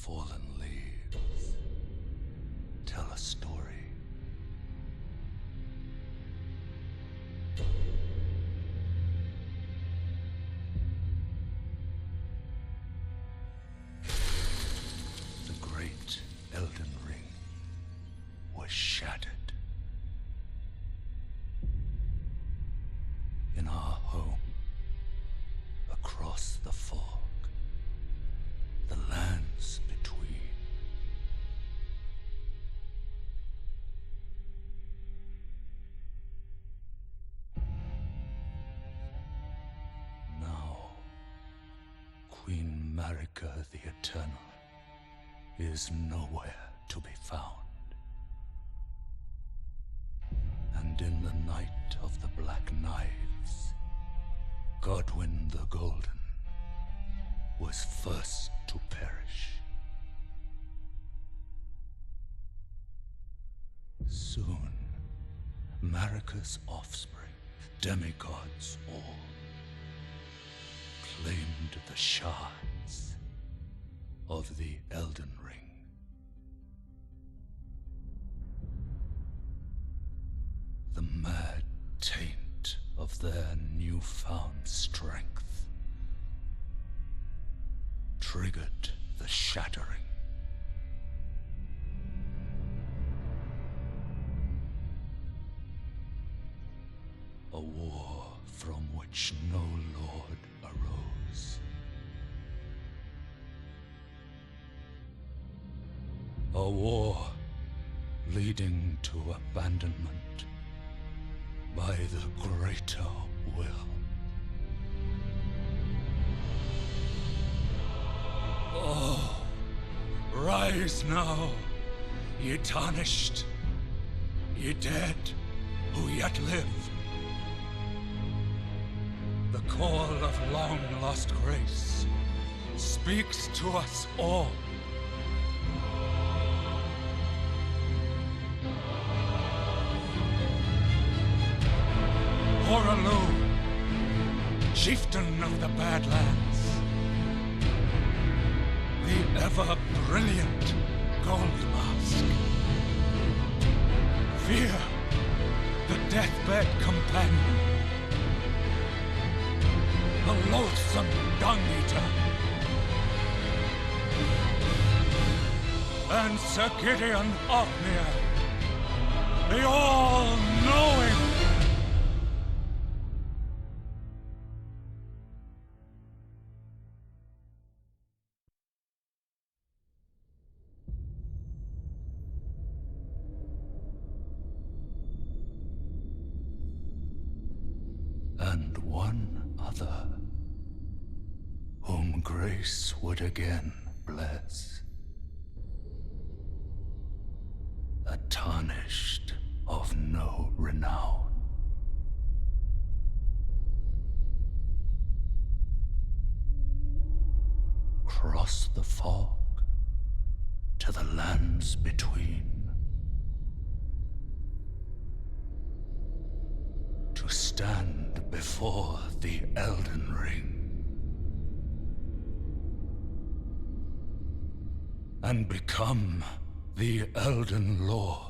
fallen leaves tell a story. The great Elden Ring was shattered. In our home, across the fog, the lands between. Now, Queen Marika the Eternal is nowhere to be found. And in the night of the Black Knives, Godwyn the Golden was first to perish. Soon, Marika's offspring, demigods all, claimed the shards of the Elden Ring. The mad taint of their newfound strength triggered the shattering. A war from which no lord arose. A war leading to abandonment by the greater will. Oh, rise now, ye tarnished, ye dead who yet live. The call of long-lost grace speaks to us all. Horalu, chieftain of the Badlands, the ever-brilliant Gold Mask, Fear, the deathbed companion, the loathsome dung-eater, and Sir Gideon Othmere, the all-knowing. And one other, whom grace would again bless, a tarnished of no renown. Cross the fog to the lands between, to stand before the Elden Ring and become the Elden Lord.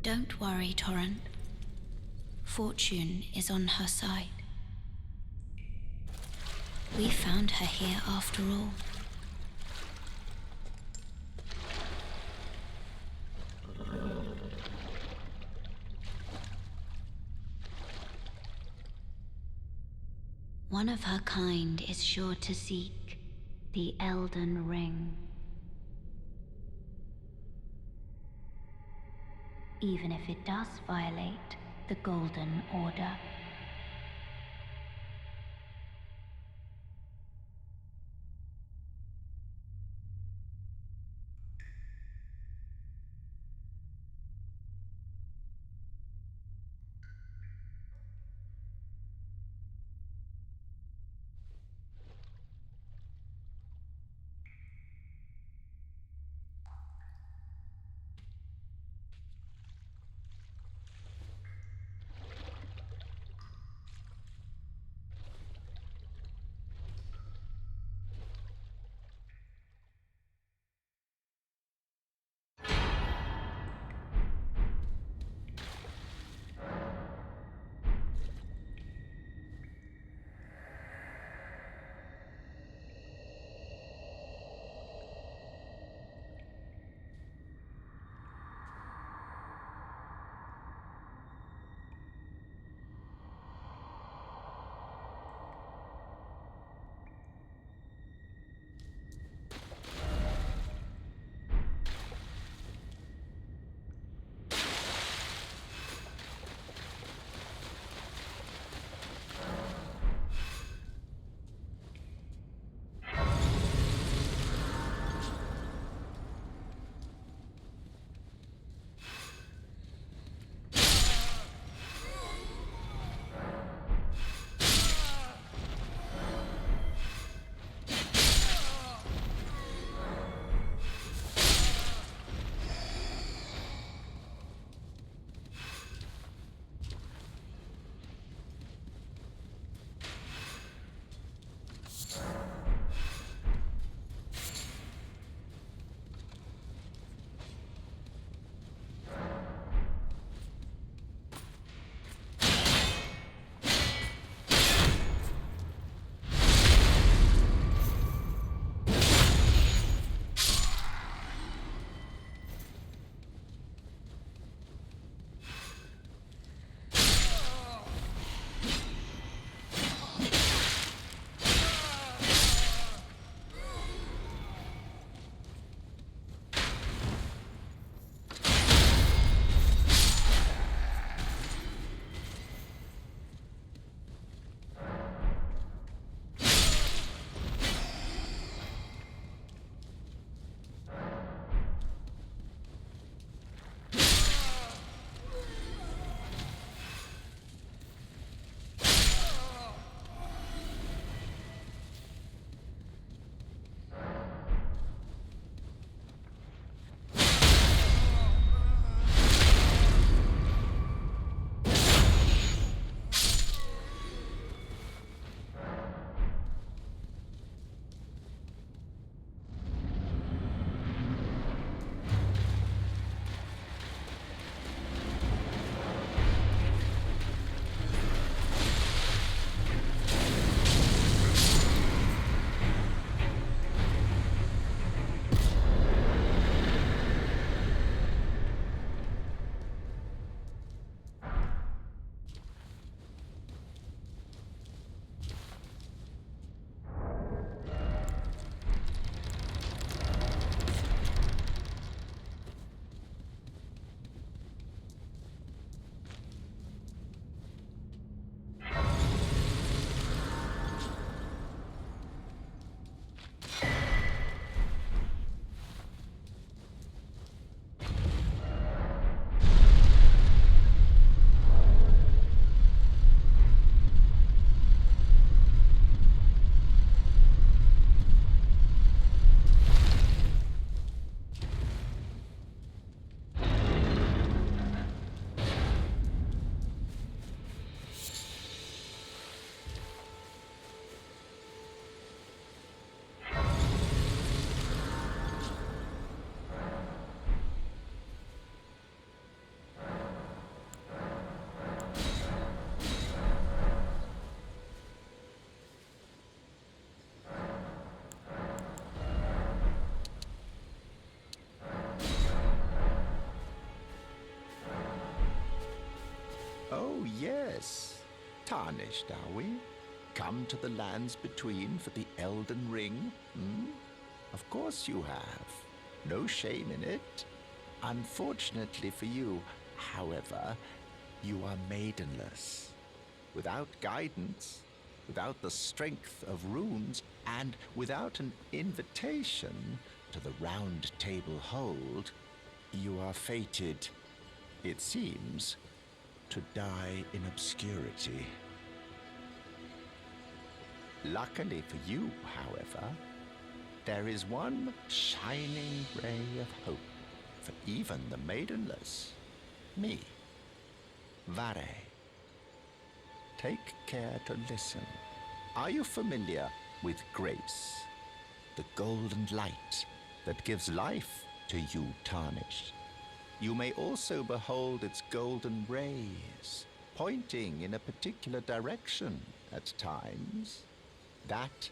Don't worry, Torrent. Fortune is on her side. We found her here after all. One of her kind is sure to seek the Elden Ring. Even if it does violate the Golden Order. Oh, yes. Tarnished, are we? Come to the lands between for the Elden Ring? Hmm? Of course you have. No shame in it. Unfortunately for you, however, you are maidenless. Without guidance, without the strength of runes, and without an invitation to the Round Table Hold, you are fated, it seems, to die in obscurity. Luckily for you, however, there is one shining ray of hope for even the maidenless. Me, Varre. Take care to listen. Are you familiar with grace? The golden light that gives life to you tarnished. You may also behold its golden rays, pointing in a particular direction at times. That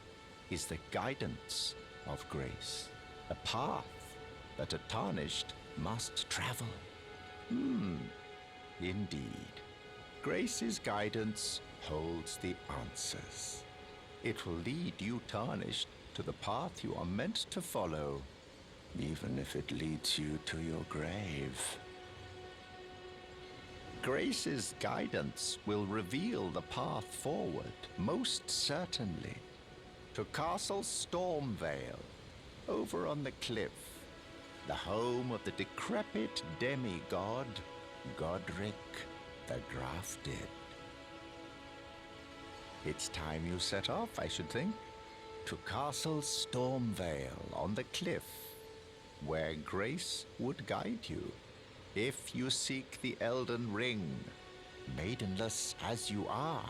is the guidance of grace, a path that a tarnished must travel. Indeed. Grace's guidance holds the answers. It will lead you tarnished to the path you are meant to follow, even if it leads you to your grave. Grace's guidance will reveal the path forward, most certainly, to Castle Stormvale, over on the cliff, the home of the decrepit demigod, Godric the Grafted. It's time you set off, I should think, to Castle Stormvale on the cliff, where Grace would guide you, if you seek the Elden Ring, maidenless as you are.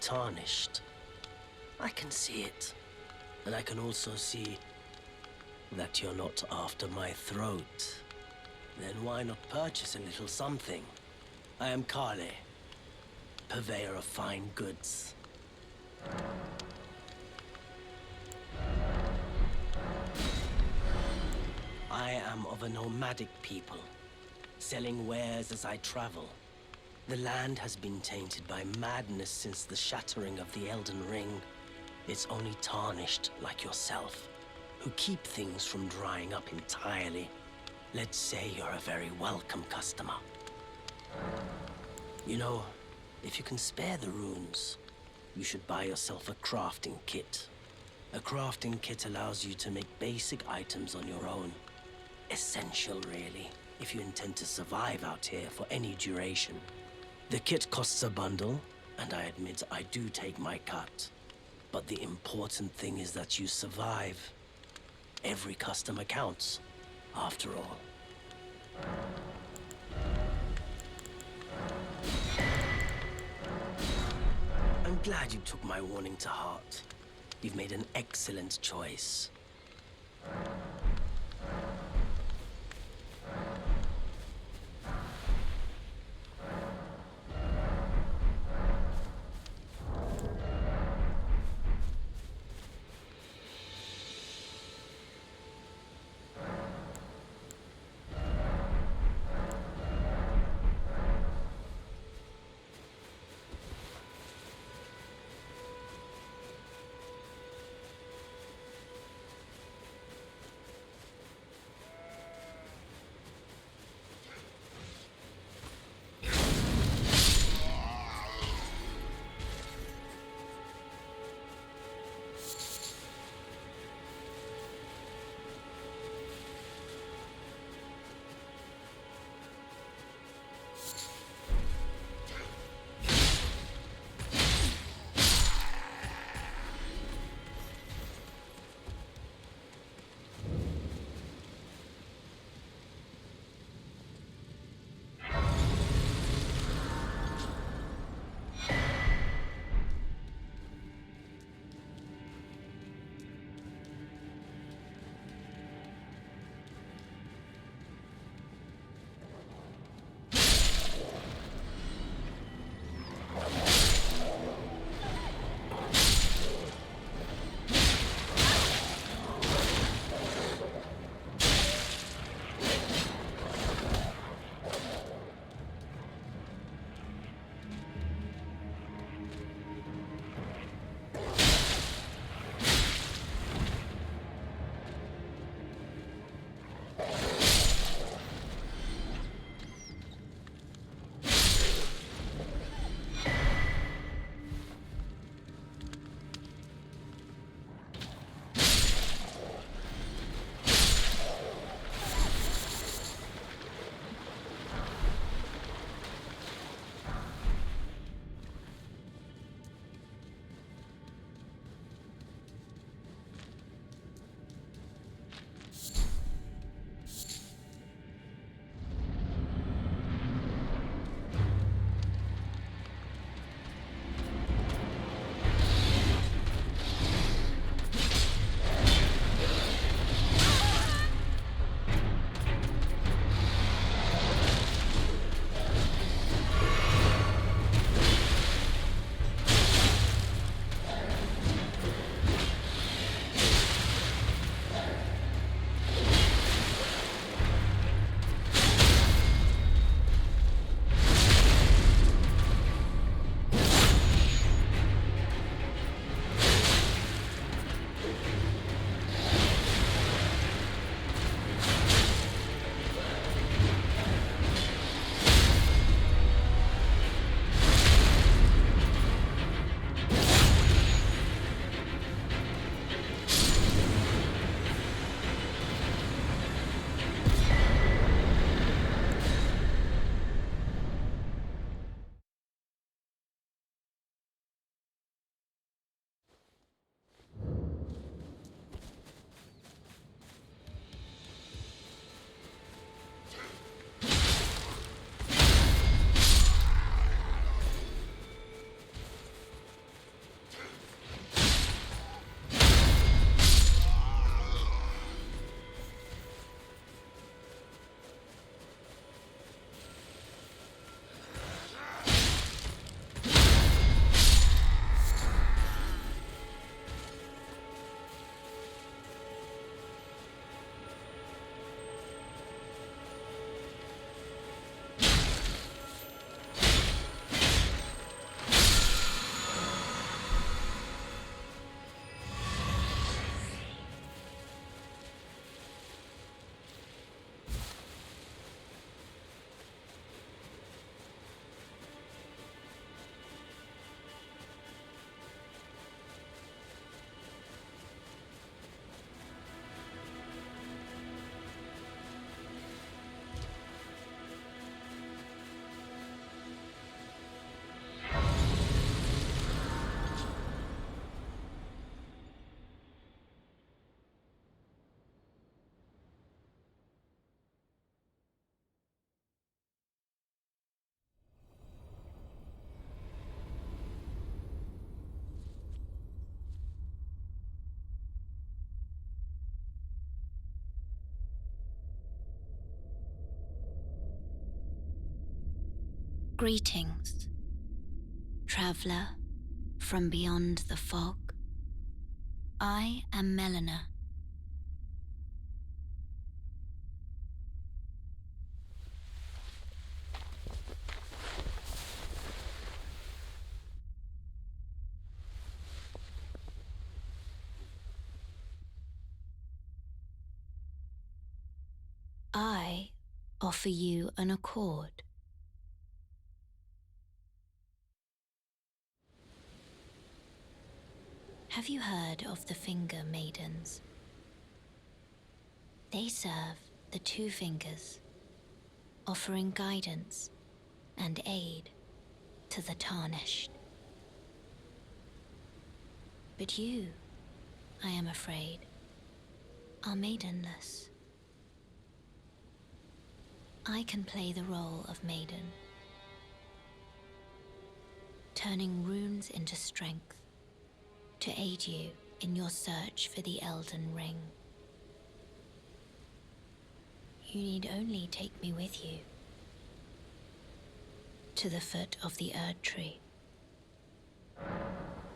tarnished. I can see it. And I can also see that you're not after my throat. Then why not purchase a little something? I am Kale, purveyor of fine goods. I am of a nomadic people, selling wares as I travel. The land has been tainted by madness since the shattering of the Elden Ring. It's only tarnished like yourself, who keep things from drying up entirely. Let's say you're a very welcome customer. You know, if you can spare the runes, you should buy yourself a crafting kit. A crafting kit allows you to make basic items on your own. Essential, really, if you intend to survive out here for any duration. The kit costs a bundle, and I admit I do take my cut. But the important thing is that you survive. Every customer counts, after all. I'm glad you took my warning to heart. You've made an excellent choice. Greetings, traveler from beyond the fog. I am Melina. I offer you an accord. Have you heard of the Finger Maidens? They serve the Two Fingers, offering guidance and aid to the tarnished. But you, I am afraid, are maidenless. I can play the role of maiden, turning runes into strength to aid you in your search for the Elden Ring. You need only take me with you to the foot of the Erd Tree.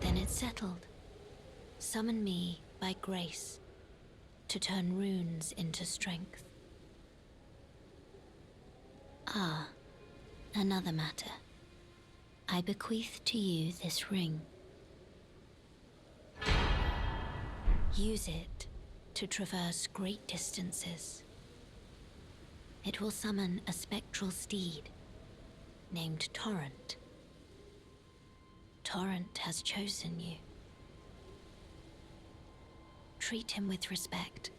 Then it's settled. Summon me by grace to turn runes into strength. Ah, another matter. I bequeath to you this ring. Use it to traverse great distances. It will summon a spectral steed named Torrent. Torrent has chosen you. Treat him with respect.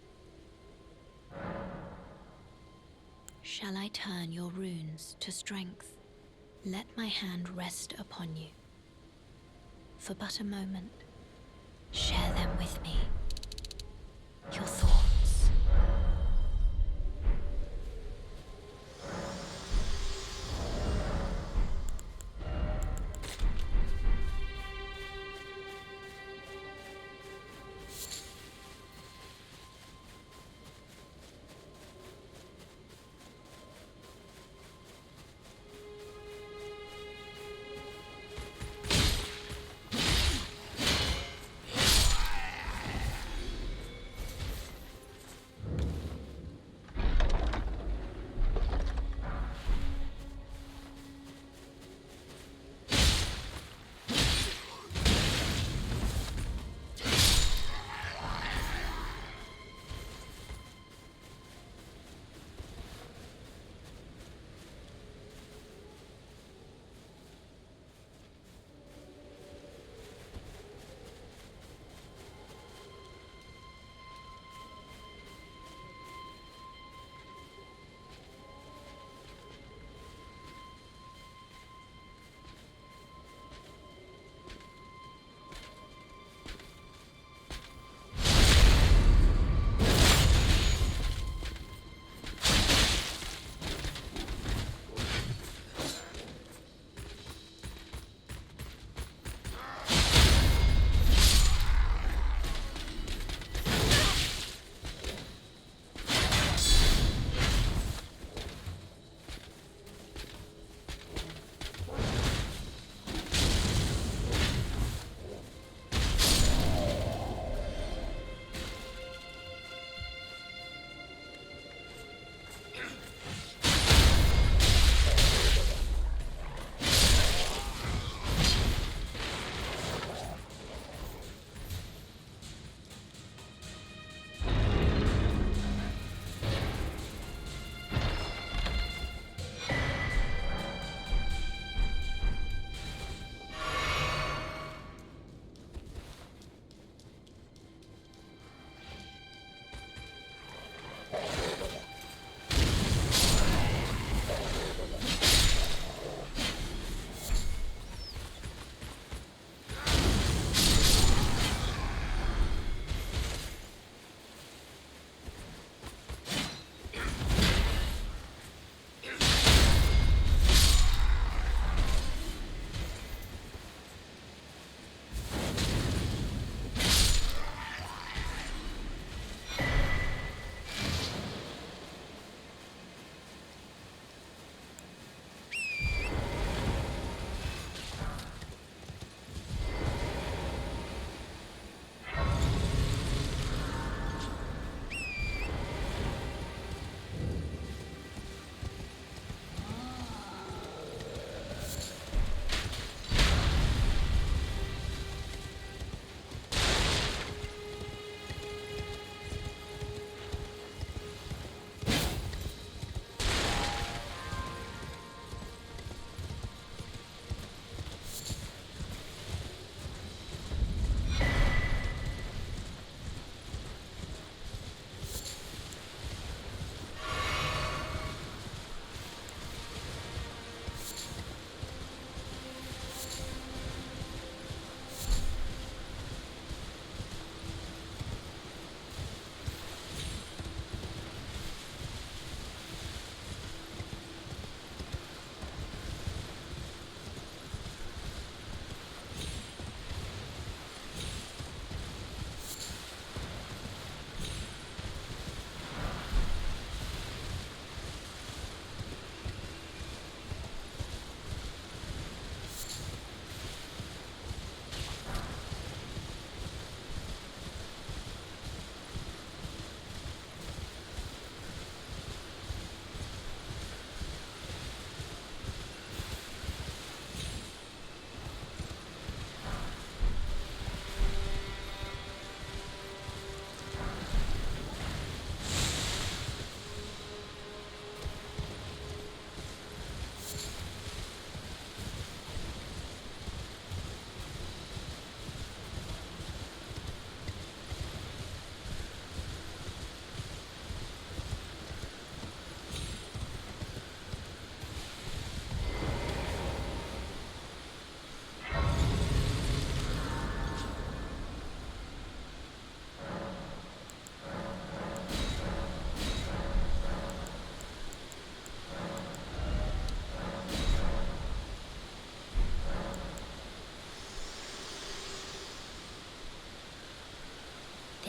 Shall I turn your runes to strength? Let my hand rest upon you. For but a moment, share them with me. Your thoughts.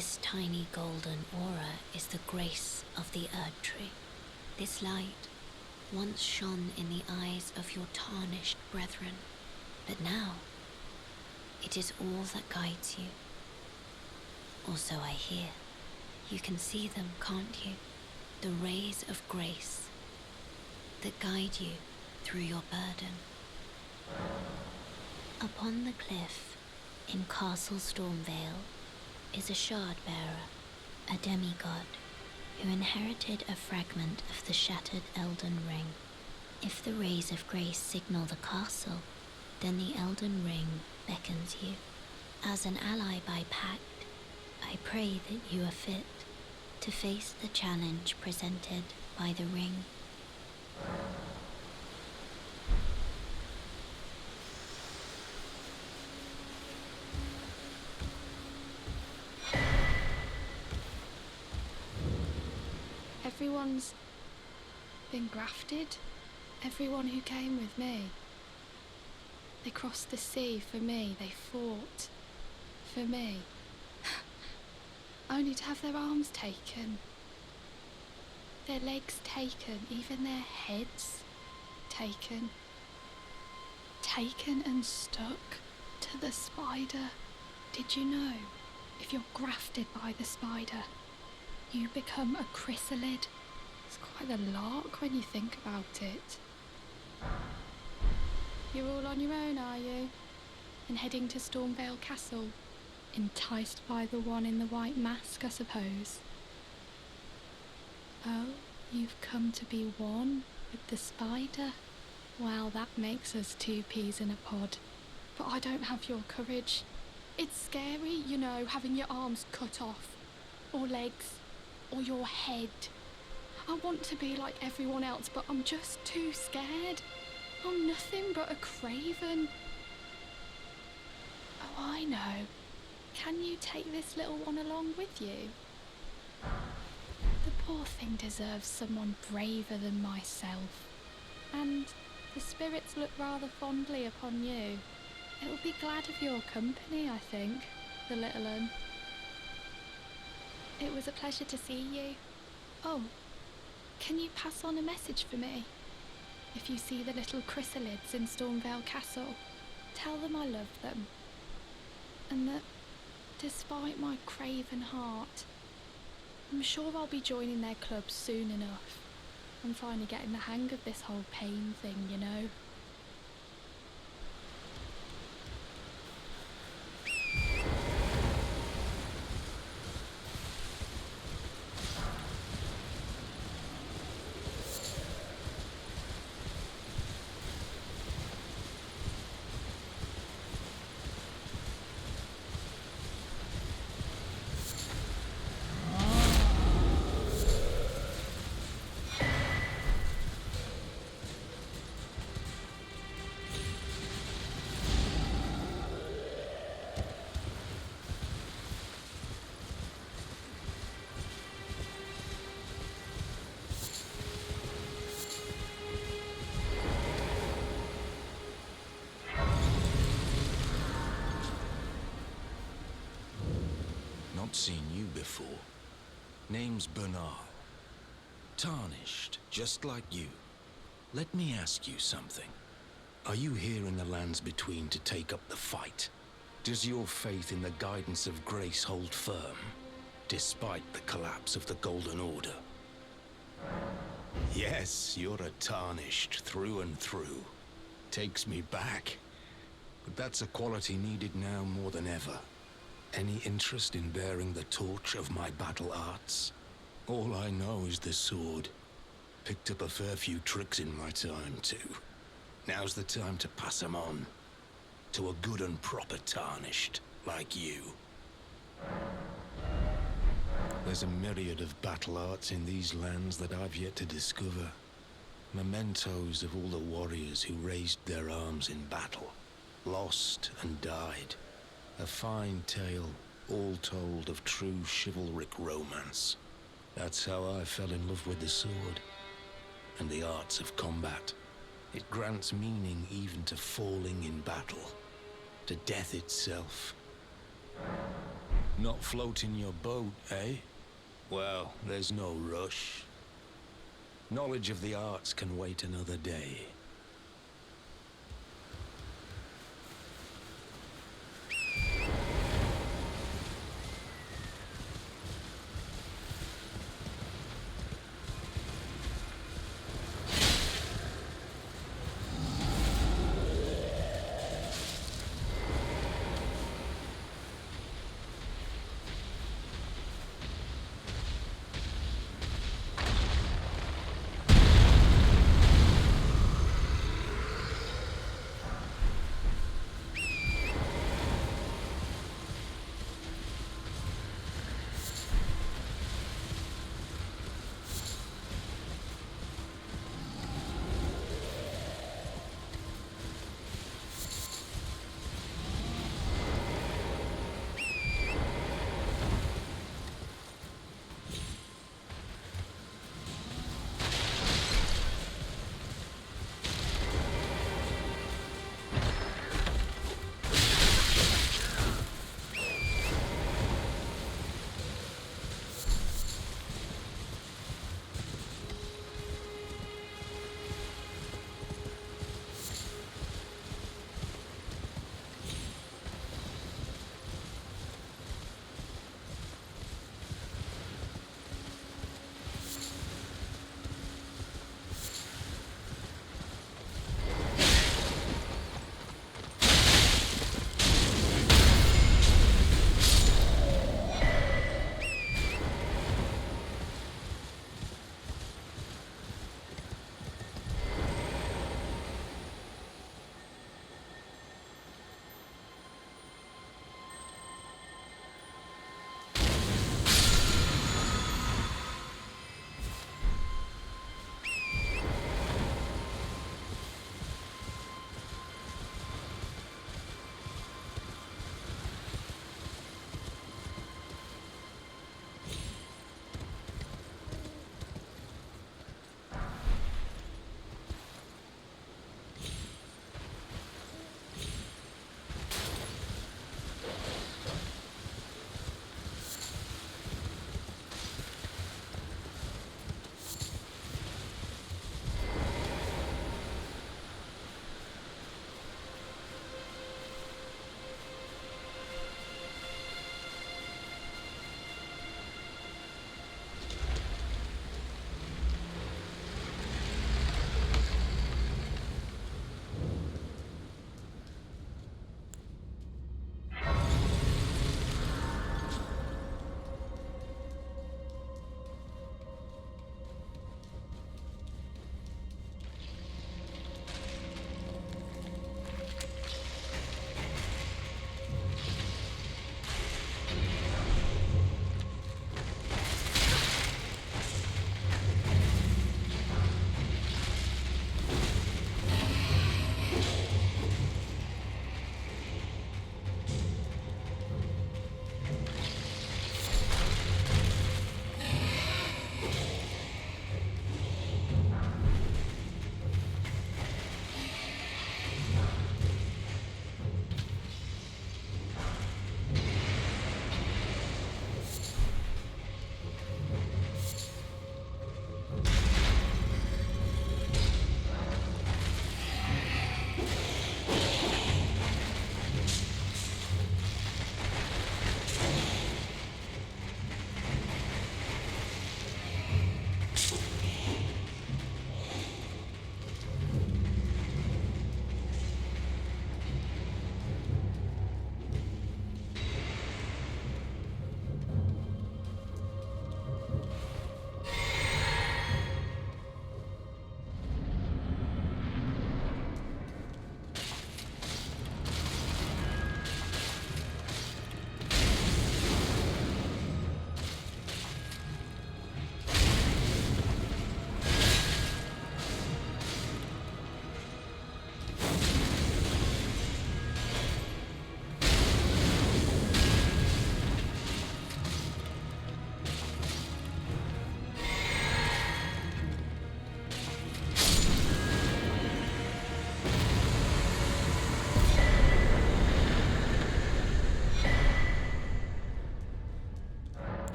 This tiny golden aura is the grace of the Erd Tree. This light once shone in the eyes of your tarnished brethren, but now it is all that guides you. Or so I hear. You can see them, can't you? The rays of grace that guide you through your burden. Upon the cliff in Castle Stormvale is a shard-bearer, a demigod, who inherited a fragment of the shattered Elden Ring. If the rays of grace signal the castle, then the Elden Ring beckons you. As an ally by pact, I pray that you are fit to face the challenge presented by the ring. Everyone's been grafted. Everyone who came with me. They crossed the sea for me. They fought for me. Only to have their arms taken. Their legs taken. Even their heads taken. Taken and stuck to the spider. Did you know? If you're grafted by the spider, you become a chrysalid. It's quite a lark when you think about it. You're all on your own, are you? And heading to Stormvale Castle? Enticed by the one in the white mask, I suppose. Oh, you've come to be one with the spider? Well, that makes us two peas in a pod. But I don't have your courage. It's scary, you know, having your arms cut off. Or legs. Or your head. I want to be like everyone else, but I'm just too scared. I'm nothing but a craven. Oh, I know. Can you take this little one along with you? The poor thing deserves someone braver than myself. And the spirits look rather fondly upon you. It'll be glad of your company, I think, the little un. It was a pleasure to see you. Oh, can you pass on a message for me? If you see the little chrysalids in Stormvale Castle, tell them I love them. And that, despite my craven heart, I'm sure I'll be joining their club soon enough. I'm finally getting the hang of this whole pain thing, you know. Not seen you before. Name's Bernard. Tarnished, just like you. Let me ask you something. Are you here in the lands between to take up the fight? Does your faith in the guidance of grace hold firm, despite the collapse of the Golden Order? Yes, you're a Tarnished through and through. Takes me back. But that's a quality needed now more than ever. Any interest in bearing the torch of my battle arts? All I know is the sword. Picked up a fair few tricks in my time, too. Now's the time to pass 'em on. To a good and proper Tarnished, like you. There's a myriad of battle arts in these lands that I've yet to discover. Mementos of all the warriors who raised their arms in battle. Lost and died. A fine tale, all told, of true chivalric romance. That's how I fell in love with the sword. And the arts of combat. It grants meaning even to falling in battle. To death itself. Not floating your boat, eh? Well, there's no rush. Knowledge of the arts can wait another day.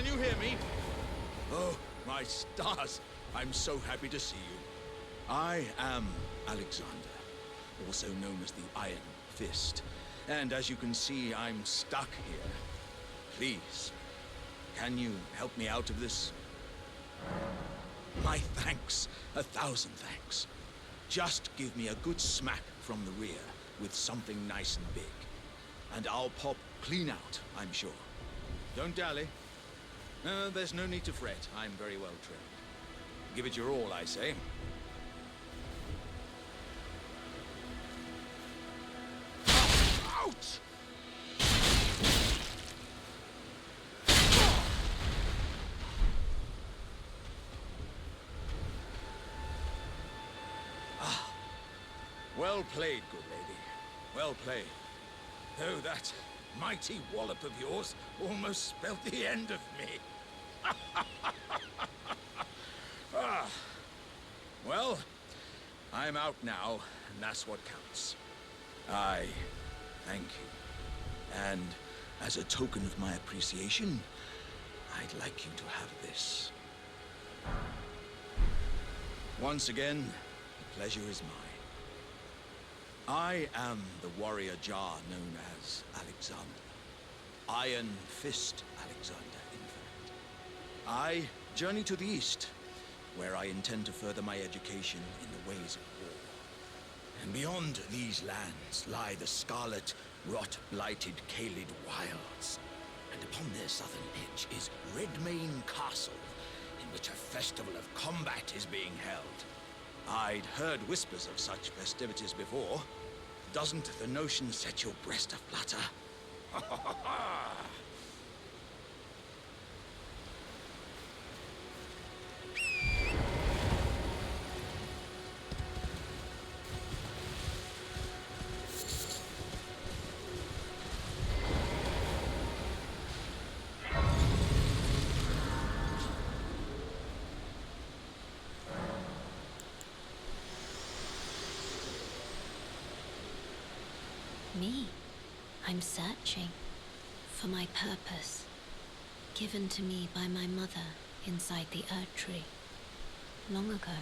Can you hear me? Oh, my stars. I'm so happy to see you. I am Alexander, also known as the Iron Fist. And as you can see, I'm stuck here. Please, can you help me out of this? My thanks. 1,000 thanks. Just give me a good smack from the rear with something nice and big. And I'll pop clean out, I'm sure. Don't dally. There's no need to fret. I'm very well trained. Give it your all, I say. Ouch! Well played, good lady. Well played. Though that mighty wallop of yours almost spelled the end of me. Well, I'm out now, and that's what counts. I thank you. And as a token of my appreciation, I'd like you to have this. Once again, the pleasure is mine. I am the warrior Jar known as Alexander. Iron Fist Alexander, in fact. I journey to the east, where I intend to further my education in the ways of war. And beyond these lands lie the scarlet, rot-blighted Caelid wilds. And upon their southern edge is Redmane Castle, in which a festival of combat is being held. I'd heard whispers of such festivities before. Doesn't the notion set your breast aflutter? Ha ha ha ha! Me? I'm searching for my purpose, given to me by my mother inside the Erd Tree, long ago,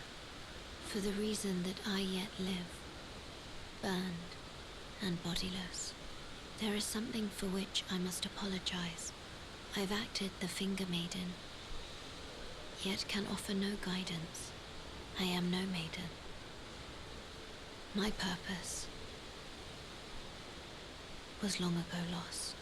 for the reason that I yet live, burned and bodiless. There is something for which I must apologize. I've acted the Finger Maiden, yet can offer no guidance. I am no maiden. My purpose was long ago lost.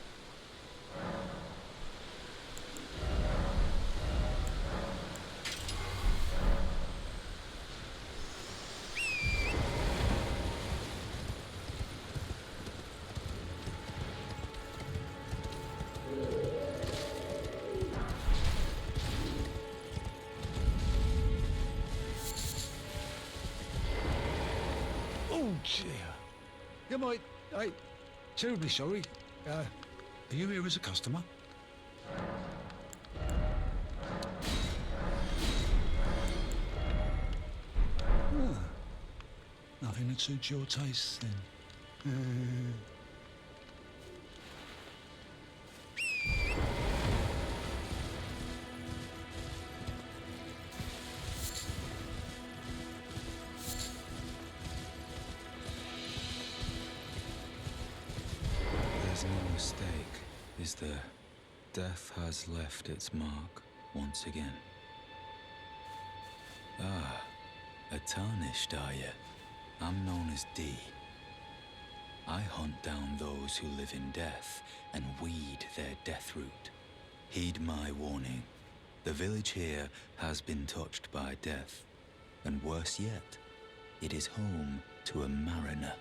Oh dear. Yeah, I terribly sorry. Are you here as a customer? Nothing that suits your taste, then. There's no mistake, is there? Death has left its mark once again. Ah, a tarnished, are you? I'm known as D. I hunt down those who live in death and weed their death root. Heed my warning. The village here has been touched by death. And worse yet, it is home to a mariner.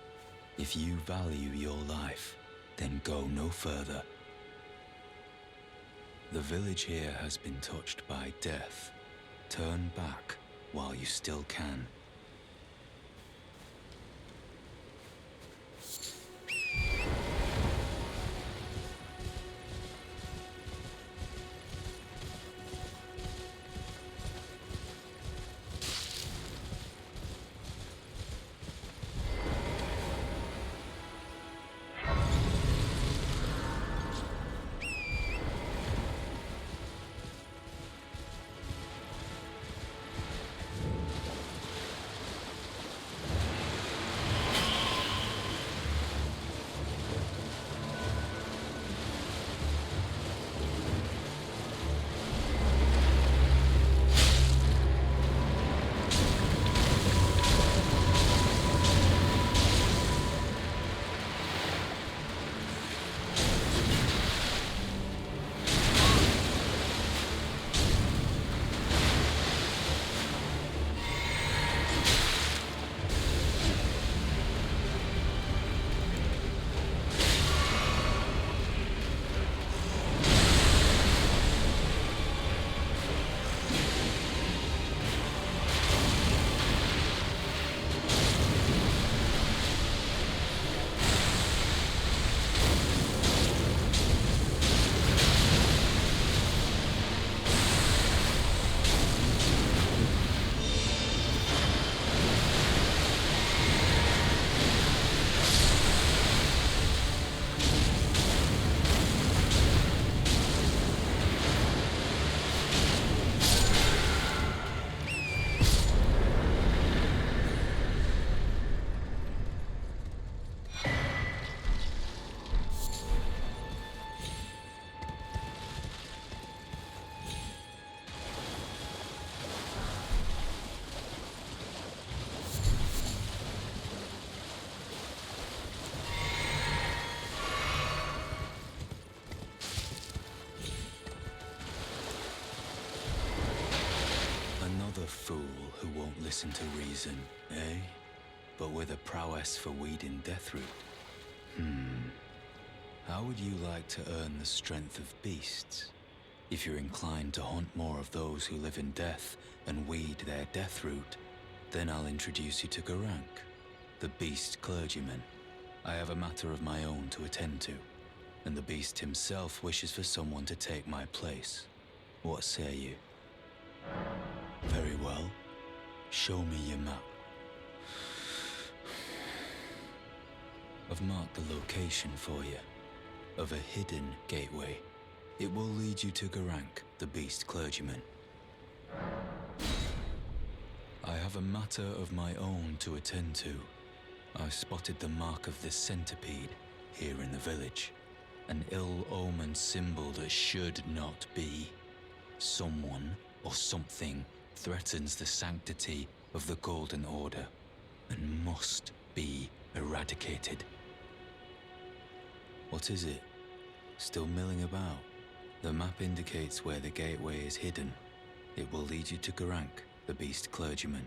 If you value your life, then go no further. The village here has been touched by death. Turn back while you still can. listen to reason, eh? But with a prowess for weeding Deathroot. How would you like to earn the strength of beasts? If you're inclined to hunt more of those who live in death and weed their Deathroot, then I'll introduce you to Garank, the beast clergyman. I have a matter of my own to attend to, and the beast himself wishes for someone to take my place. What say you? Very well. Show me your map. I've marked the location for you, of a hidden gateway. It will lead you to Garank, the beast clergyman. I have a matter of my own to attend to. I spotted the mark of the centipede here in the village. An ill-omened symbol that should not be. Someone or something threatens the sanctity of the Golden Order and must be eradicated. What is it? Still milling about? The map indicates where the gateway is hidden. It will lead you to Garank, the beast clergyman.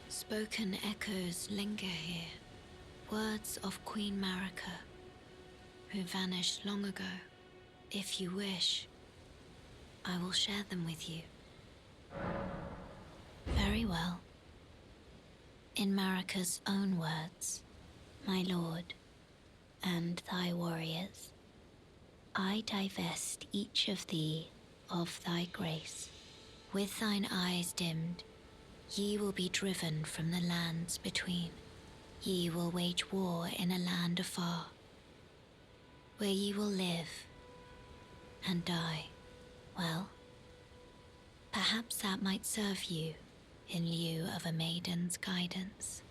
Spoken echoes linger here, words of Queen Marika, who vanished long ago. If you wish, I will share them with you. Very well. In Marika's own words, my lord, and thy warriors, I divest each of thee of thy grace. With thine eyes dimmed, ye will be driven from the lands between. Ye will wage war in a land afar, where ye will live and die. Well, perhaps that might serve you in lieu of a maiden's guidance.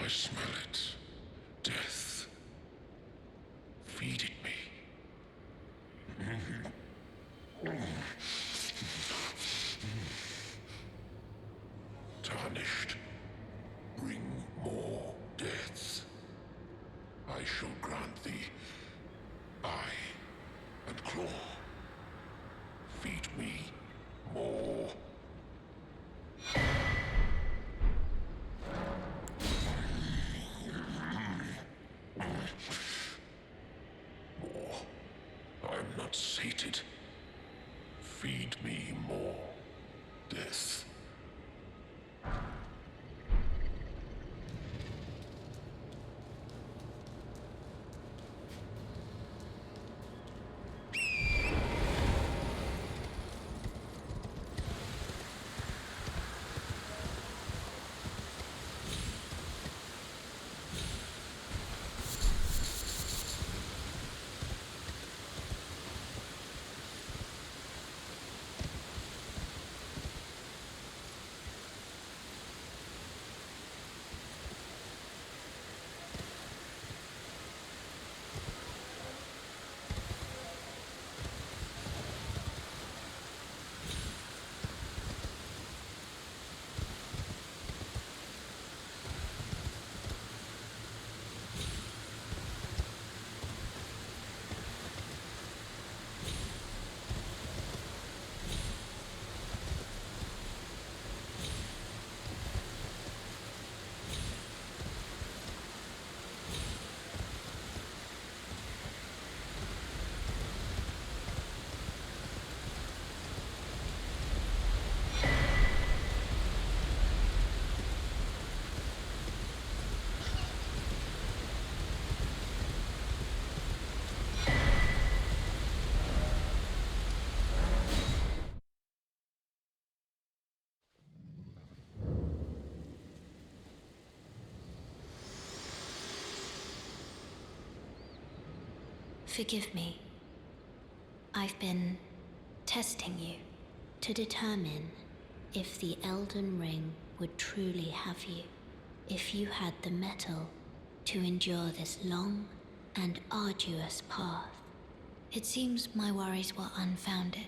I smell it. Death. Feeding me. Tarnished. Bring more deaths. I shall grant thee eye and claw. Feed me more. I am not sated. Feed me more death. Forgive me. I've been testing you to determine if the Elden Ring would truly have you, if you had the mettle to endure this long and arduous path. It seems my worries were unfounded.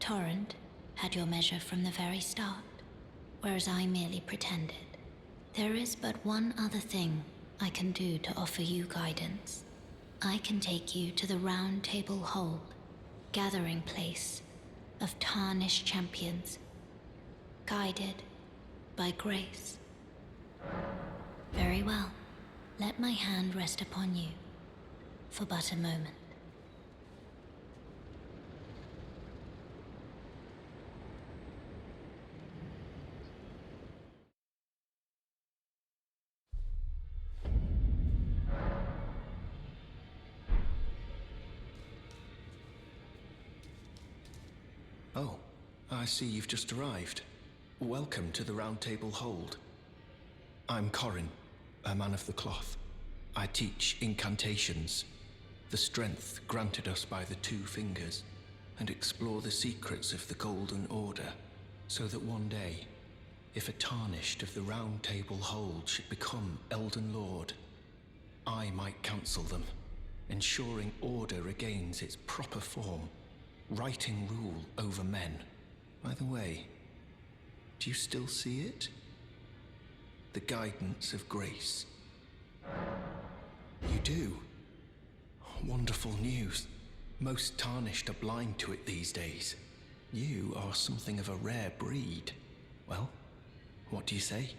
Torrent had your measure from the very start, whereas I merely pretended. There is but one other thing I can do to offer you guidance. I can take you to the Round Table Hold, gathering place of tarnished champions, guided by grace. Very well. Let my hand rest upon you for but a moment. Oh, I see you've just arrived. Welcome to the Round Table Hold. I'm Corin, a man of the cloth. I teach incantations, the strength granted us by the Two Fingers, and explore the secrets of the Golden Order, so that one day, if a tarnished of the Round Table Hold should become Elden Lord, I might counsel them, ensuring order regains its proper form, righting rule over men. By the way, Do you still see it? The guidance of grace. You do? Wonderful news. Most Tarnished are blind to it these days. You are something of a rare breed. Well, what do you say?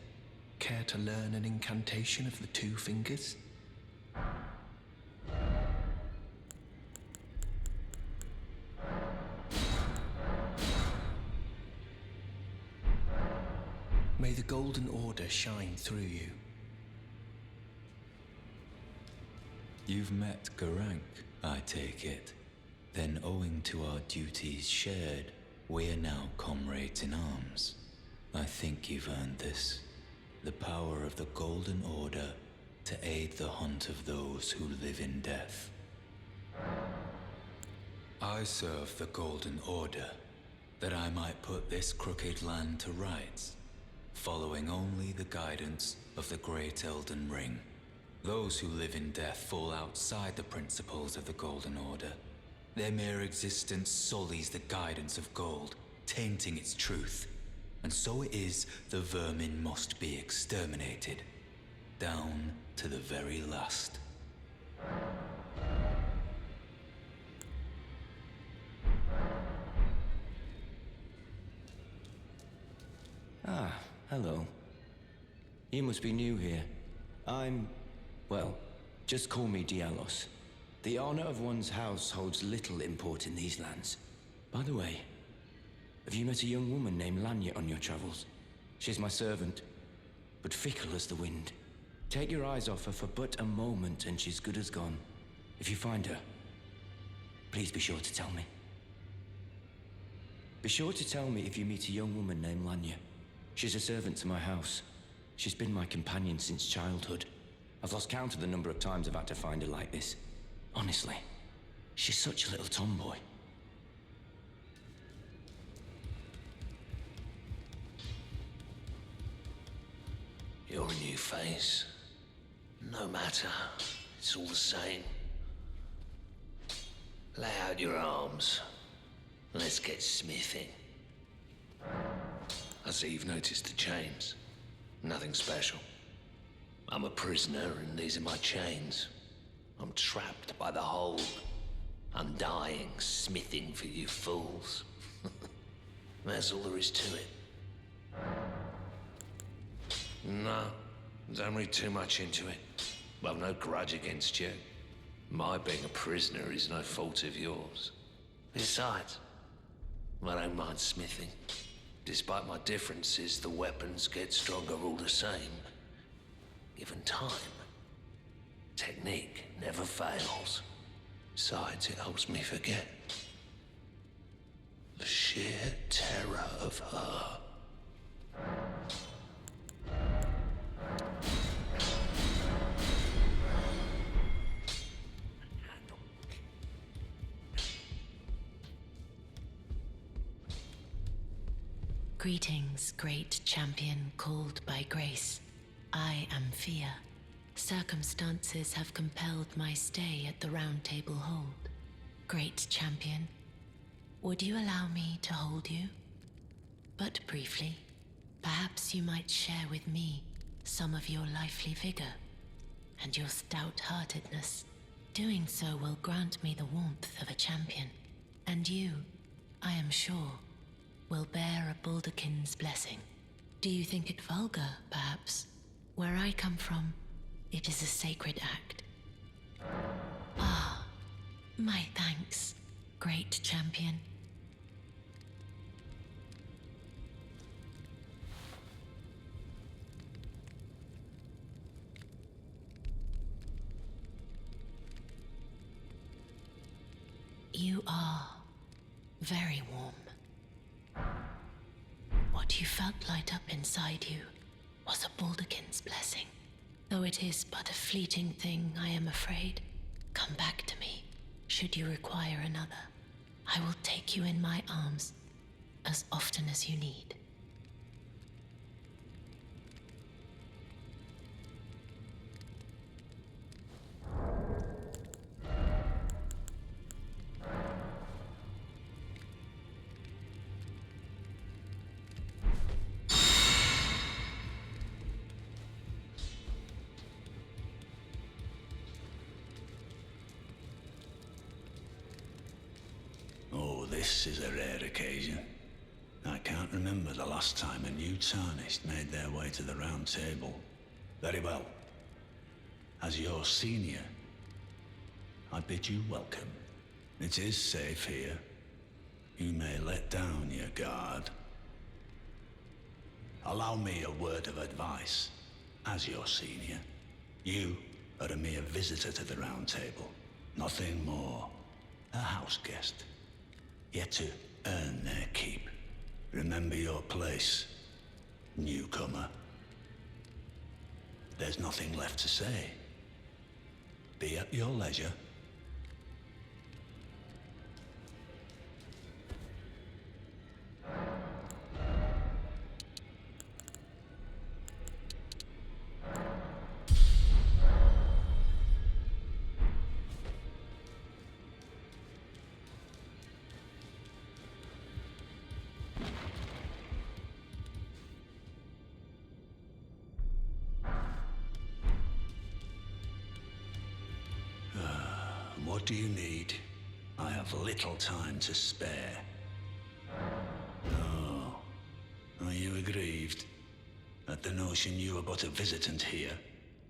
Care to learn an incantation of the two fingers? May the Golden Order shine through you. You've met Garank, I take it. Then owing to our duties shared, we're now comrades in arms. I think you've earned this. The power of the Golden Order to aid the hunt of those who live in death. I serve the Golden Order, that I might put this crooked land to rights, following only the guidance of the Great Elden Ring. Those who live in death fall outside the principles of the Golden Order. Their mere existence sullies the guidance of gold, tainting its truth. And so it is the vermin must be exterminated, down to the very last. Ah, hello. You must be new here. Well, just call me Dialos. The honor of one's house holds little import in these lands. By the way, have you met a young woman named Lanya on your travels? She's my servant, but fickle as the wind. Take your eyes off her for but a moment and she's good as gone. If you find her, please be sure to tell me. Be sure to tell me if you meet a young woman named Lanya. She's a servant to my house. She's been my companion since childhood. I've lost count of the number of times I've had to find her like this. Honestly, she's such a little tomboy. You're a new face. No matter, it's all the same. Lay out your arms. Let's get smithing. I see you've noticed the chains. Nothing special. I'm a prisoner and these are my chains. I'm trapped by the hold. I'm dying, smithing for you fools. That's all there is to it. No, don't read too much into it. I've no grudge against you. My being a prisoner is no fault of yours. Besides, I don't mind smithing. Despite my differences, the weapons get stronger all the same. Given time, technique never fails. Besides, it helps me forget the sheer terror of her. Greetings, great champion called by grace. I am Fia. Circumstances have compelled my stay at the Round Table Hold. Great champion, would you allow me to hold you? But briefly, perhaps you might share with me some of your lively vigor and your stout-heartedness. Doing so will grant me the warmth of a champion, and you, I am sure, will bear a Baldakin's blessing. Do you think it vulgar, perhaps? Where I come from, it is a sacred act. Ah, my thanks, great champion. You are very warm. What you felt light up inside you was a Baldakin's blessing. Though it is but a fleeting thing, I am afraid. Come back to me, should you require another. I will take you in my arms as often as you need. this is a rare occasion. I can't remember the last time a new Tarnished made their way to the Round Table. Very well. As your senior, I bid you welcome. It is safe here. You may let down your guard. Allow me a word of advice. As your senior, you are a mere visitor to the Round Table. Nothing more. A house guest. Yet to earn their keep. Remember your place, newcomer. There's nothing left to say. Be at your leisure. What do you need? I have little time to spare. Oh, are you aggrieved at the notion you are but a visitant here?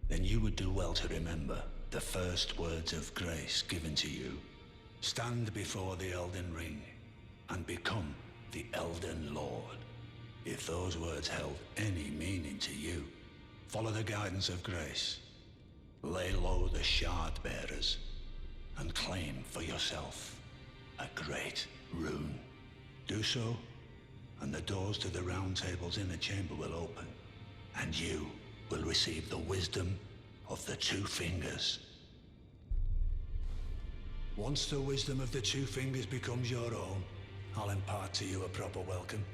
Then you would do well to remember the first words of grace given to you. Stand before the Elden Ring and become the Elden Lord. If those words held any meaning to you, follow the guidance of grace. Lay low the shard bearers and claim for yourself a great rune. Do so, and the doors to the Round Table's inner chamber will open, and you will receive the wisdom of the Two Fingers. Once the wisdom of the Two Fingers becomes your own, I'll impart to you a proper welcome.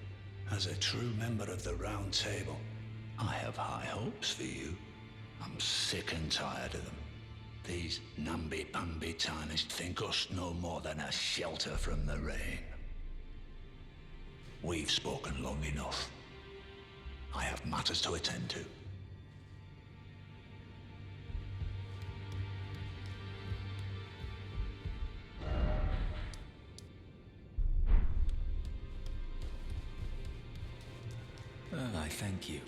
As a true member of the Round Table, I have high hopes for you. I'm sick and tired of them. These namby-pamby Tarnished think us no more than a shelter from the rain. We've spoken long enough. I have matters to attend to. I thank you.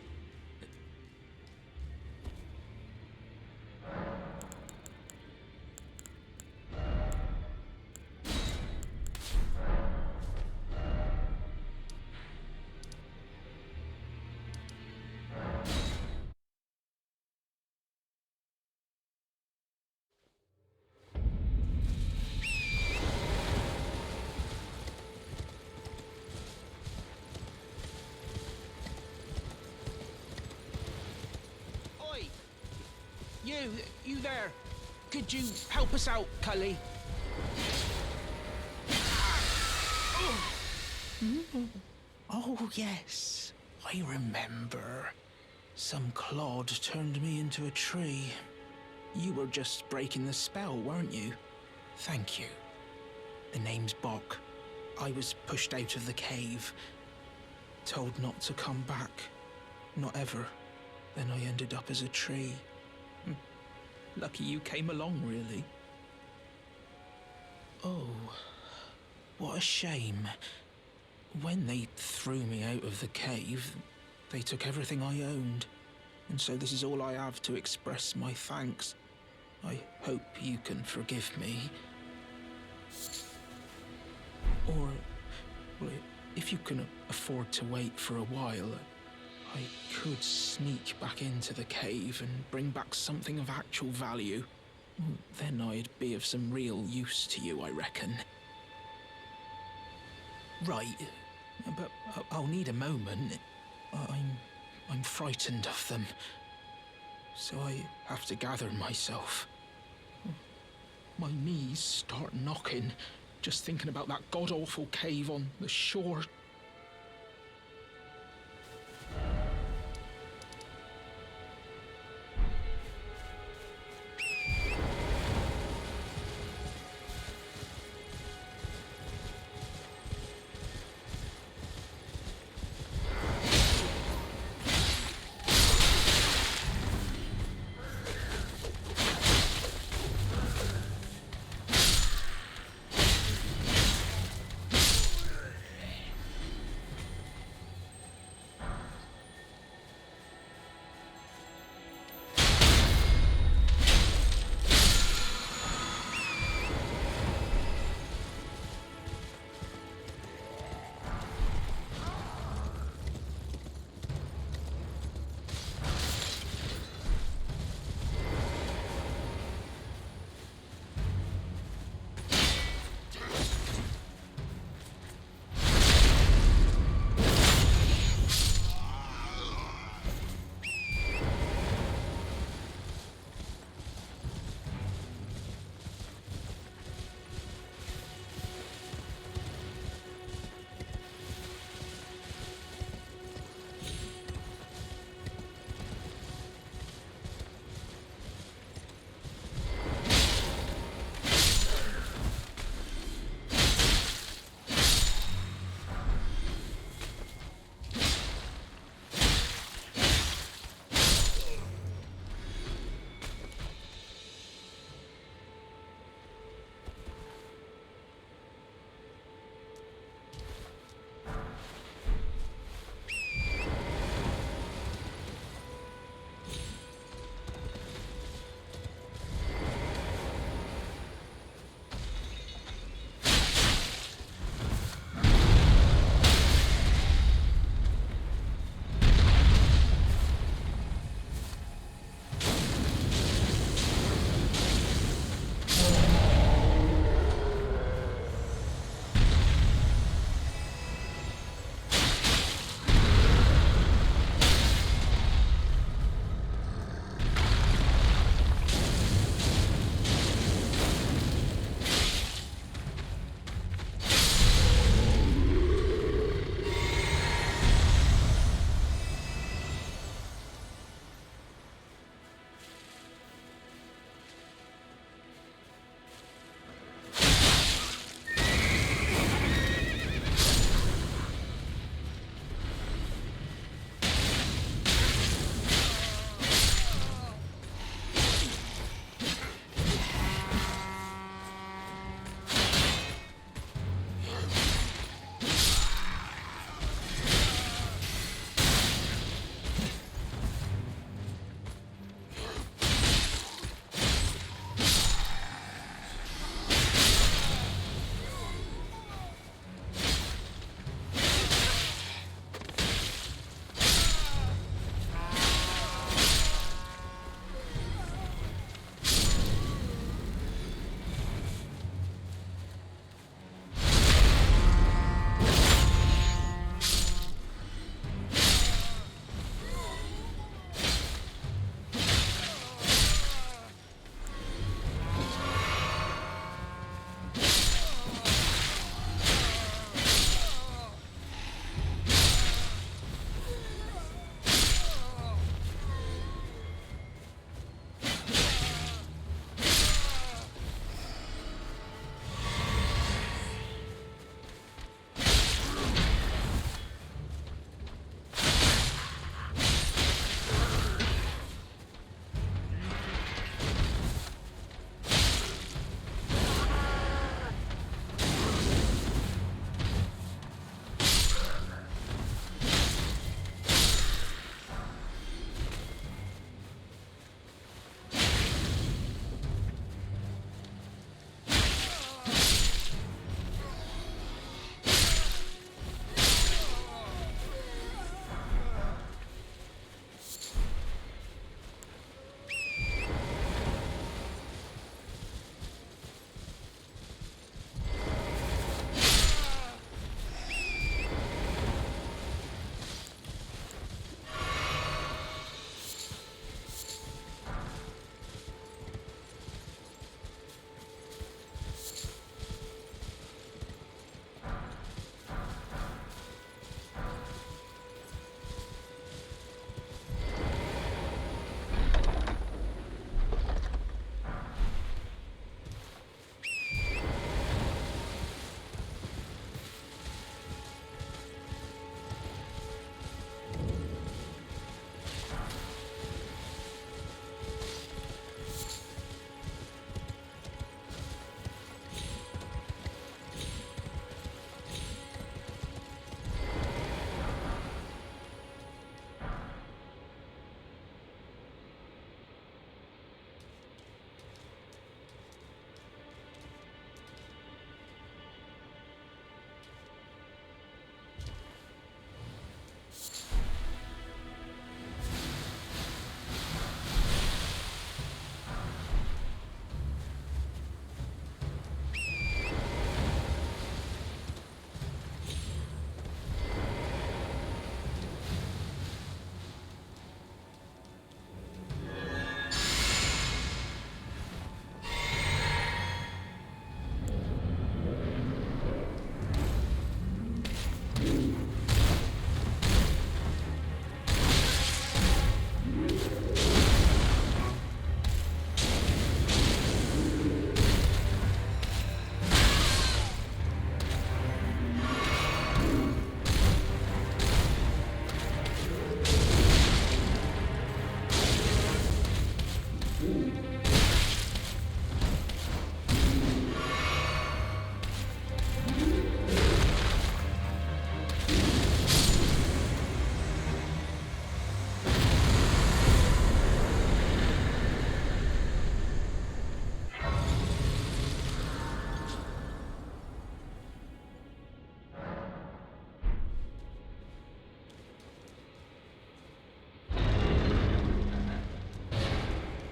You there. Could you help us out, Cully? Oh, yes. I remember. Some clod turned me into a tree. You were just breaking the spell, weren't you? Thank you. The name's Bok. I was pushed out of the cave. Told not to come back. Not ever. Then I ended up as a tree. Lucky you came along, really. Oh, what a shame. When they threw me out of the cave, they took everything I owned. And so this is all I have to express my thanks. I hope you can forgive me. Or, well, if you can afford to wait for a while, I could sneak back into the cave and bring back something of actual value. Then I'd be of some real use to you, I reckon. Right, but I'll need a moment. I'm frightened of them, so I have to gather myself. My knees start knocking, just thinking about that god-awful cave on the shore.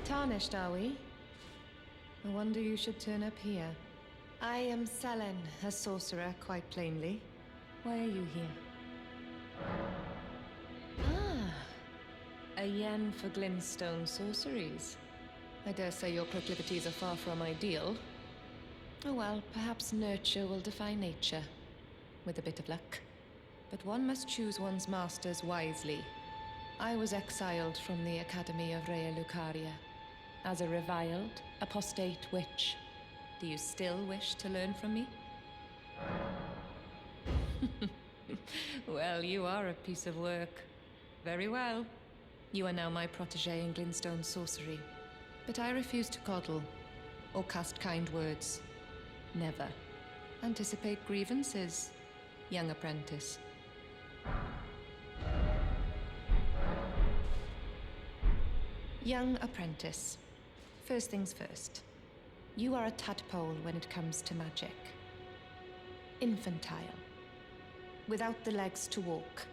Tarnished, are we? I wonder you should turn up here. I am Selen, a sorcerer, quite plainly. Why are you here? Ah, a yen for glintstone sorceries. I dare say your proclivities are far from ideal. Oh well, perhaps nurture will defy nature, with a bit of luck. But one must choose one's masters wisely. I was exiled from the Academy of Rea Lucaria as a reviled, apostate witch. Do you still wish to learn from me? Well, you are a piece of work. Very well. You are now my protégé in glintstone sorcery. But I refuse to coddle, or cast kind words. Never. Anticipate grievances, young apprentice. Young apprentice. First things first. You are a tadpole when it comes to magic. Infantile. Without the legs to walk.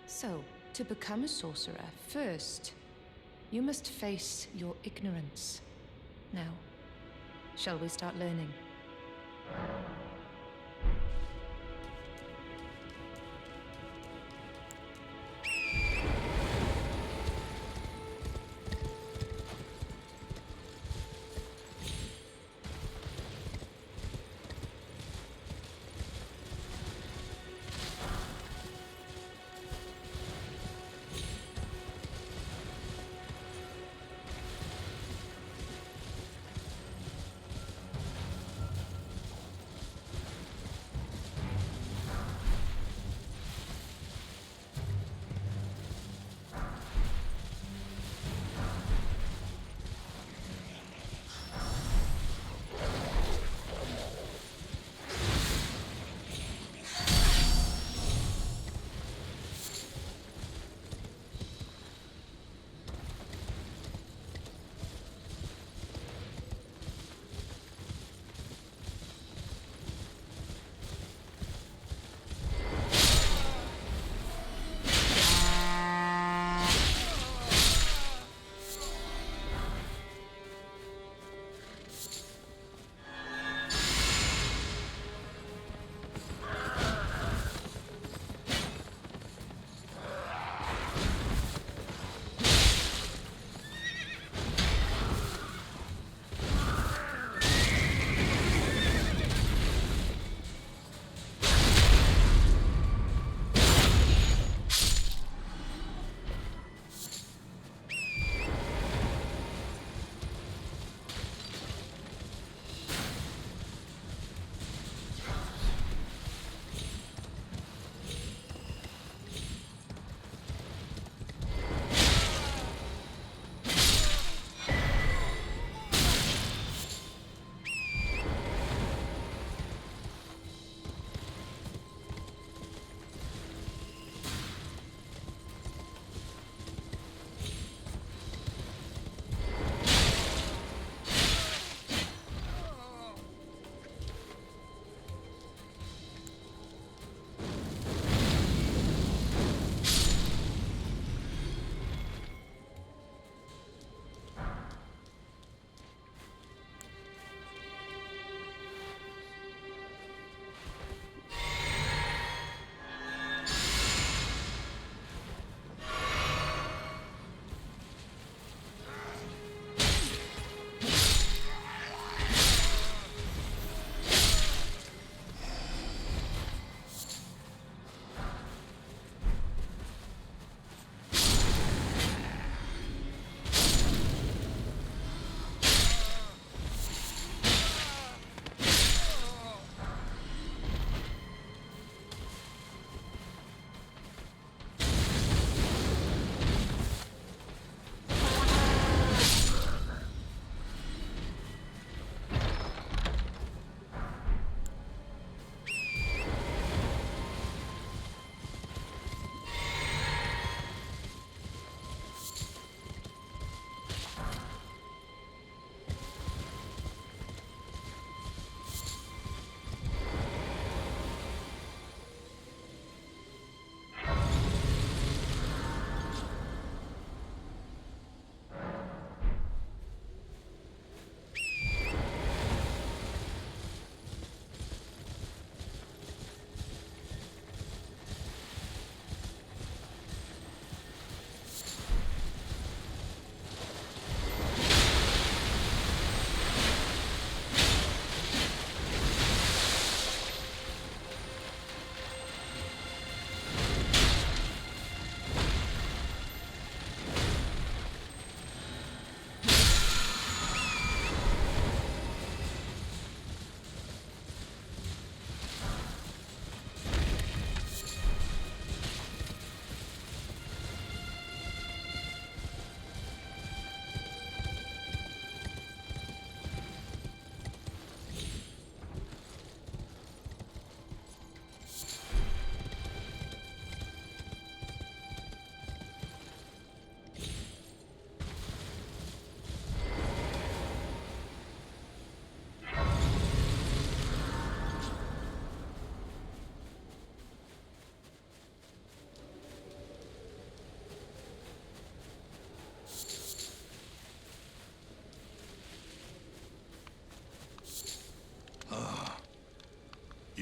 So, to become a sorcerer, first, you must face your ignorance. Now, shall we start learning?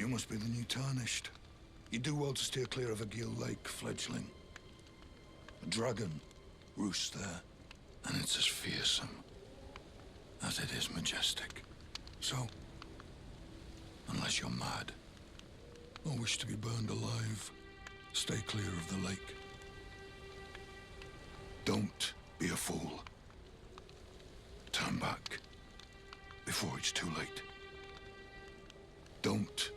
You must be the new Tarnished. You do well to steer clear of a Gill Lake fledgling. A dragon roosts there, and it's as fearsome as it is majestic. So, unless you're mad, or wish to be burned alive, stay clear of the lake. Don't be a fool. Turn back before it's too late. Don't.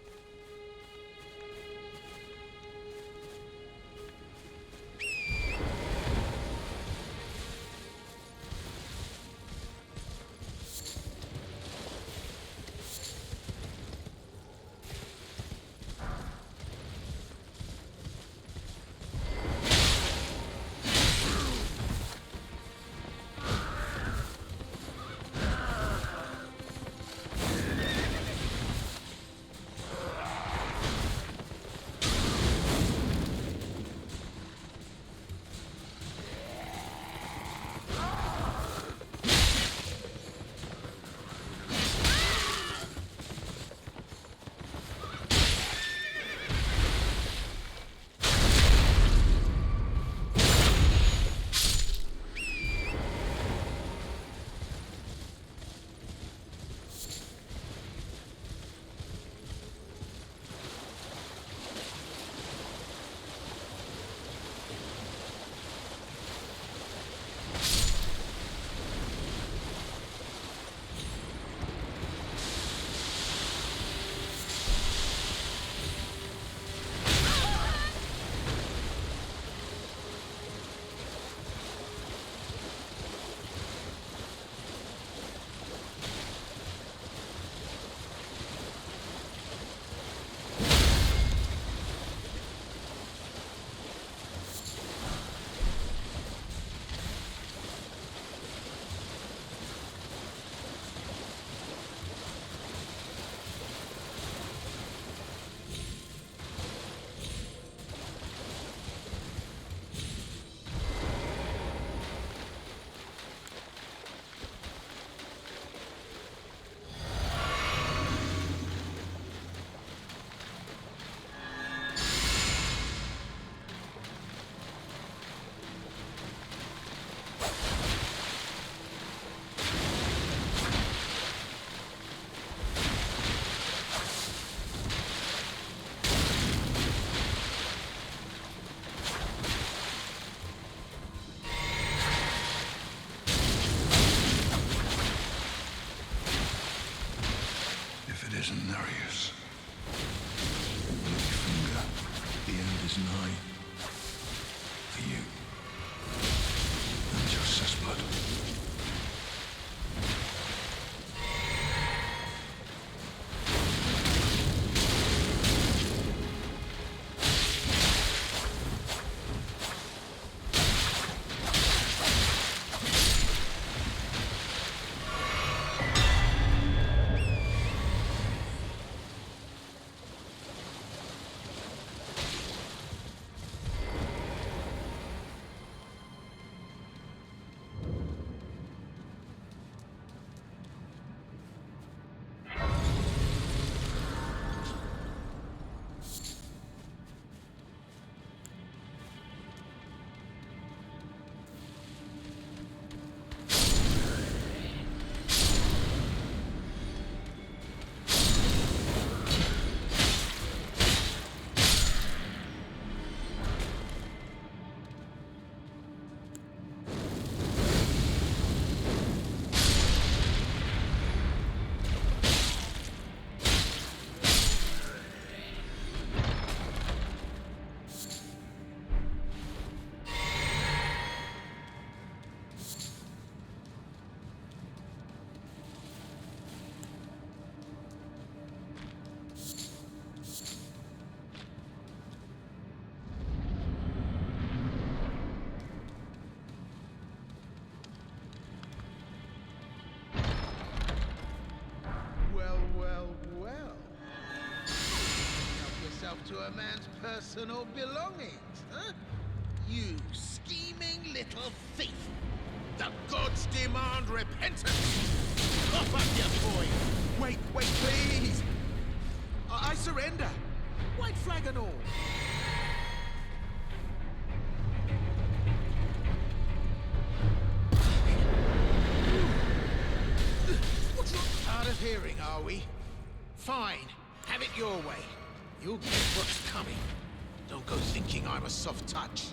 To a man's personal belongings, huh? You scheming little thief! The gods demand repentance! Cough up your coin! Wait, please! I surrender. White flag and all. Hard of hearing, are we? Fine. Have it your way. You'll get what's coming. Don't go thinking I'm a soft touch.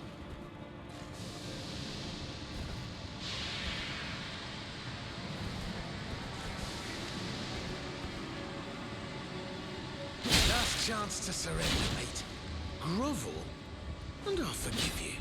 Last chance to surrender, mate. Grovel, and I'll forgive you.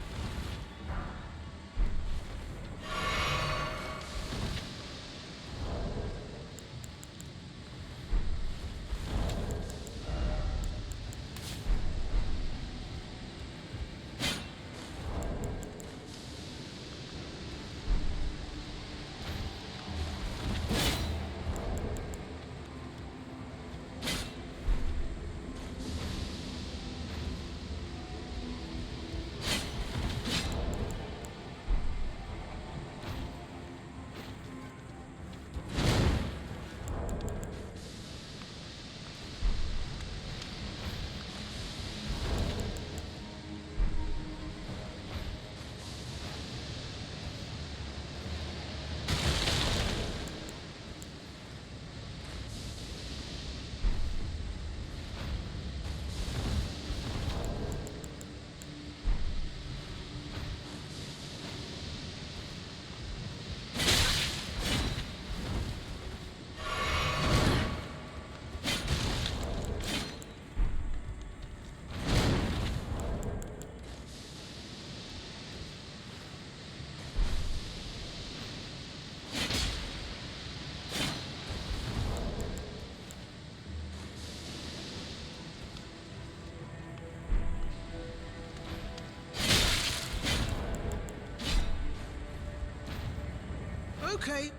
Okay,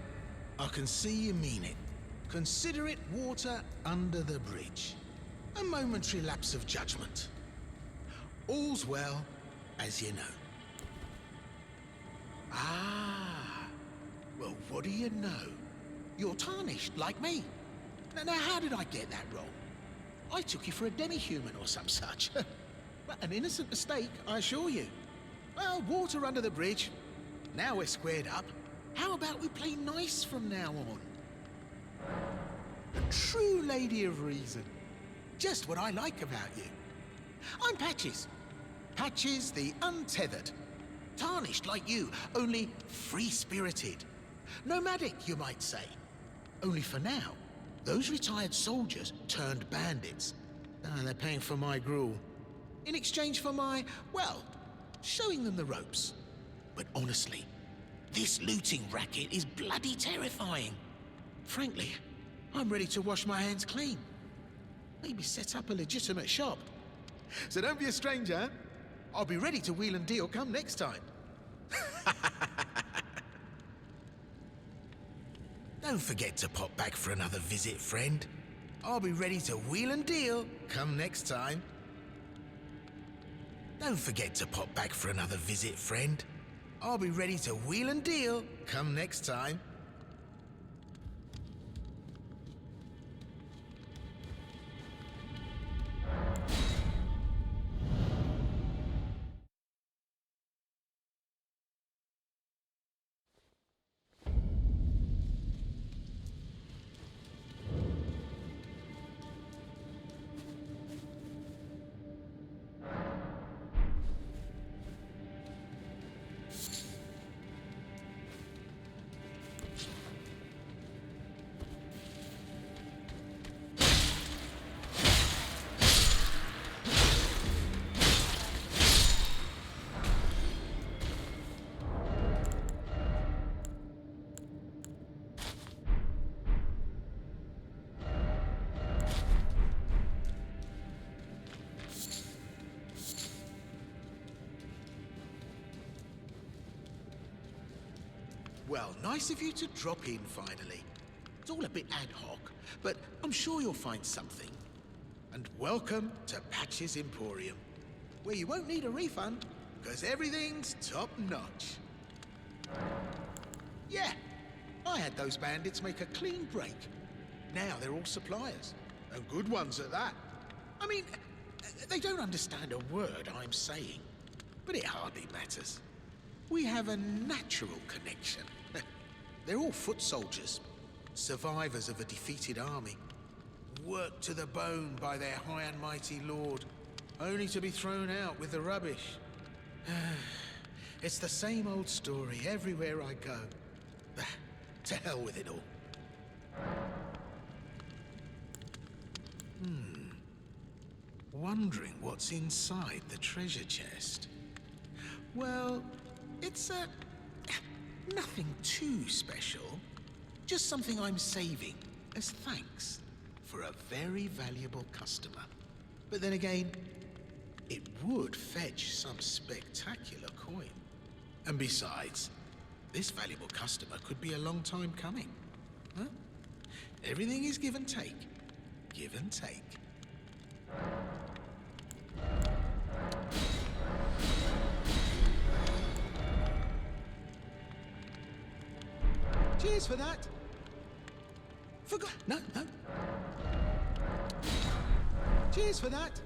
I can see you mean it. Consider it water under the bridge. A momentary lapse of judgment. All's well, as you know. Ah, well, what do you know? You're tarnished, like me. Now, how did I get that wrong? I took you for a demi-human or some such. An innocent mistake, I assure you. Well, water under the bridge. Now we're squared up. How about we play nice from now on? A true lady of reason. Just what I like about you. I'm Patches. Patches the Untethered. Tarnished like you, only free-spirited. Nomadic, you might say. Only for now, those retired soldiers turned bandits. They're paying for my gruel. In exchange for my, well, showing them the ropes. But honestly, this looting racket is bloody terrifying. Frankly, I'm ready to wash my hands clean. Maybe set up a legitimate shop. So don't be a stranger. I'll be ready to wheel and deal come next time. Don't forget to pop back for another visit, friend. I'll be ready to wheel and deal come next time. Don't forget to pop back for another visit, friend. I'll be ready to wheel and deal come next time. Well, nice of you to drop in finally. It's all a bit ad hoc, but I'm sure you'll find something. And welcome to Patches Emporium, where you won't need a refund, because everything's top-notch. Yeah, I had those bandits make a clean break. Now they're all suppliers, and good ones at that. I mean, they don't understand a word I'm saying, but it hardly matters. We have a natural connection. They're all foot soldiers, survivors of a defeated army, worked to the bone by their high and mighty lord, only to be thrown out with the rubbish. It's the same old story everywhere I go. To hell with it all. Wondering what's inside the treasure chest. Well, it's nothing too special. Just something I'm saving as thanks for a very valuable customer. But then again, it would fetch some spectacular coin. And besides, this valuable customer could be a long time coming. Huh? Everything is give and take. Give and take. Cheers for that. Forgot. No. Cheers for that.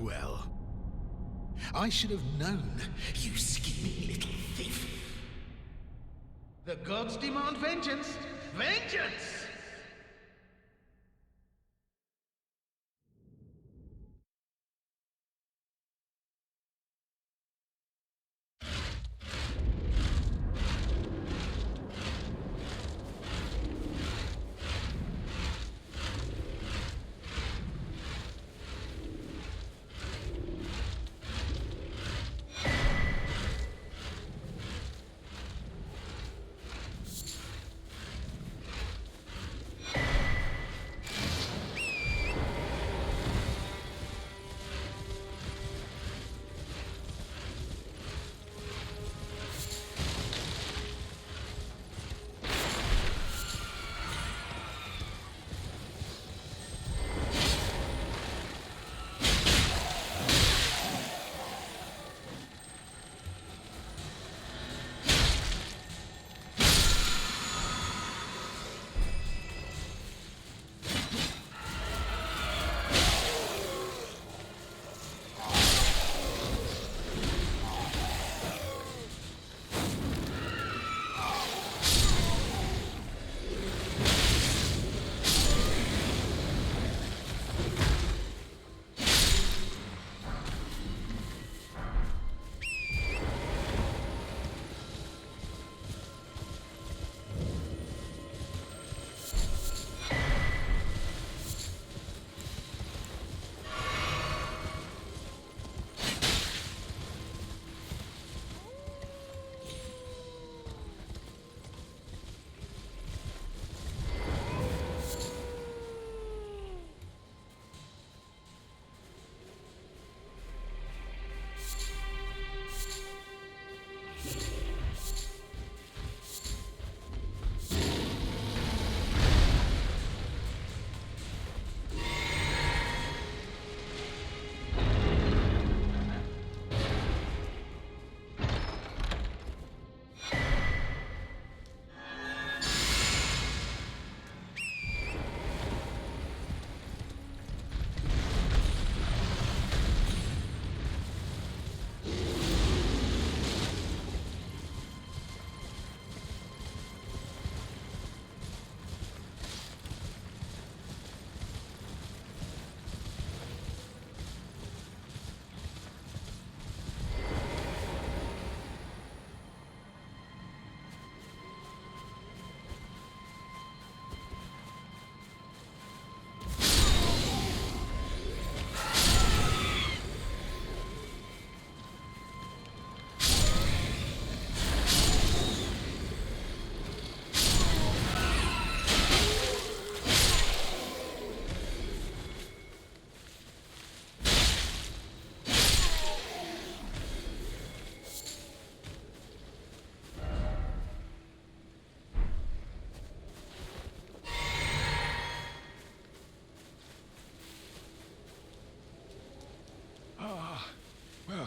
Well. I should have known, you scheming little thief. The gods demand vengeance! Vengeance!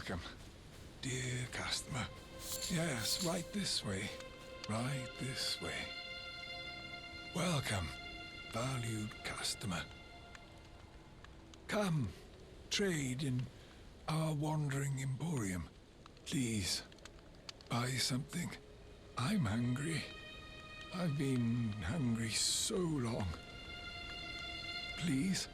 Welcome, dear customer. Yes, right this way. Right this way. Welcome, valued customer. Come, trade in our wandering emporium. Please, buy something. I'm hungry. I've been hungry so long. Please?